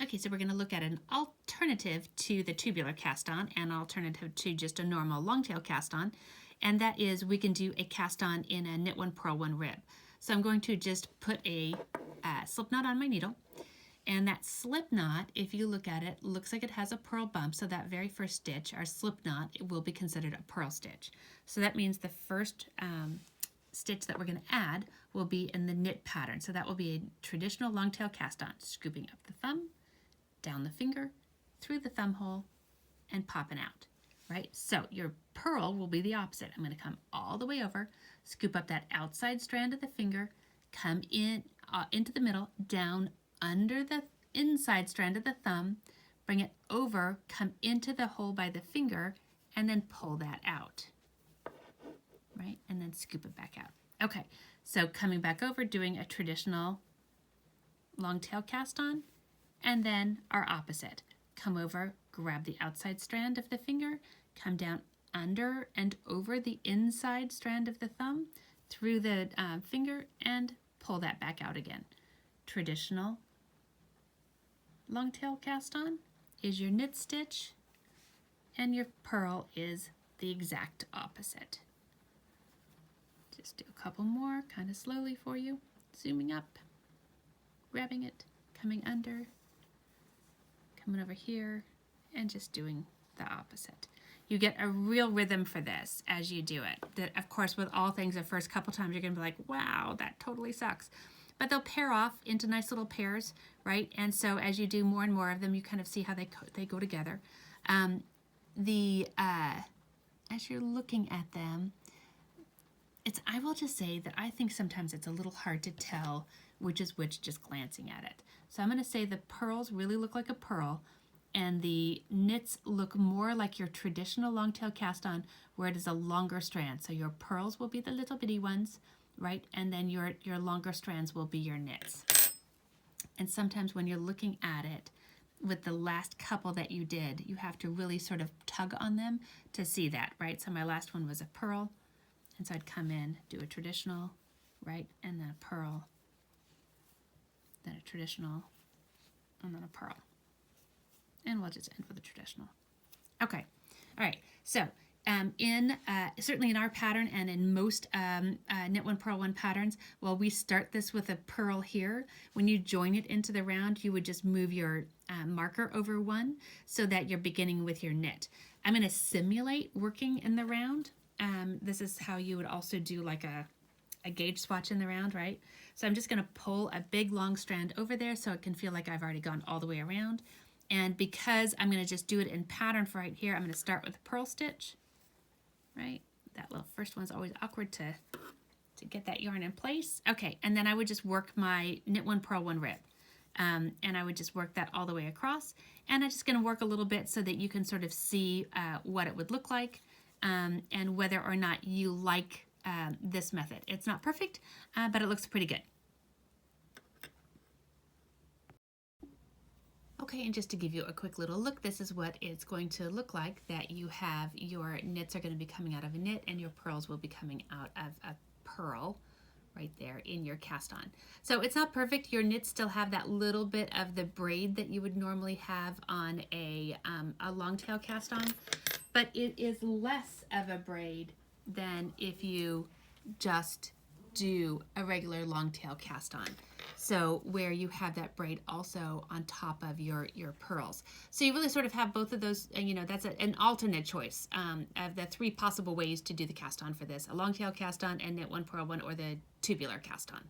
Okay, so we're going to look at an alternative to the tubular cast on and alternative to just a normal longtail cast on, and that is we can do a cast on in a knit one, purl one rib. So I'm going to just put a slip knot on my needle, and that slip knot, if you look at it, looks like it has a purl bump, so that very first stitch, our slip knot, it will be considered a purl stitch. So that means the first stitch that we're going to add will be in the knit pattern. So that will be a traditional longtail cast on, scooping up the thumb, down the finger, through the thumb hole, and popping out, right? So your purl will be the opposite. I'm going to come all the way over, scoop up that outside strand of the finger, come in into the middle, down under the inside strand of the thumb, bring it over, come into the hole by the finger, and then pull that out, right? And then scoop it back out. Okay, so coming back over, doing a traditional longtail cast on, and then our opposite. Come over, grab the outside strand of the finger, come down under and over the inside strand of the thumb, through the finger, and pull that back out again. Traditional longtail cast on is your knit stitch, and your purl is the exact opposite. Just do a couple more, kind of slowly for you. Zooming up, grabbing it, coming under, coming over here, and just doing the opposite. You get a real rhythm for this as you do it. That, of course, with all things, the first couple times you're going to be like, wow, that totally sucks. But they'll pair off into nice little pairs, right? And so as you do more and more of them, you kind of see how they go together. As you're looking at them, I will just say that I think sometimes it's a little hard to tell which is which just glancing at it. So I'm going to say the purls really look like a purl, and the knits look more like your traditional longtail cast on, where it is a longer strand. So your purls will be the little bitty ones, right? And then your longer strands will be your knits. And sometimes when you're looking at it, with the last couple that you did, you have to really sort of tug on them to see that, right? So my last one was a purl, and so I'd come in, do a traditional, right? And then a purl, then a traditional, and then a purl. And we'll just end with a traditional. Okay, all right, so certainly in our pattern and in most knit one, purl one patterns, well, we start this with a purl here. When you join it into the round, you would just move your marker over one so that you're beginning with your knit. I'm going to simulate working in the round. This is how you would also do like a gauge swatch in the round, right? So I'm just going to pull a big long strand over there so it can feel like I've already gone all the way around. And because I'm going to just do it in pattern for right here, I'm going to start with a purl stitch, right? That little first one's always awkward to get that yarn in place. Okay, and then I would just work my knit one, purl one rib. And I would just work that all the way across. And I'm just going to work a little bit so that you can sort of see what it would look like and whether or not you like this method. It's not perfect, but it looks pretty good. Okay, and just to give you a quick little look, this is what it's going to look like, that you have your knits are going to be coming out of a knit and your purls will be coming out of a purl right there in your cast on. So it's not perfect. Your knits still have that little bit of the braid that you would normally have on a longtail cast on, but it is less of a braid than if you just do a regular longtail cast on. So where you have that braid also on top of your purls. So you really sort of have both of those, you know, that's an alternate choice of the three possible ways to do the cast on for this: a longtail cast on and knit one, purl one, or the tubular cast on.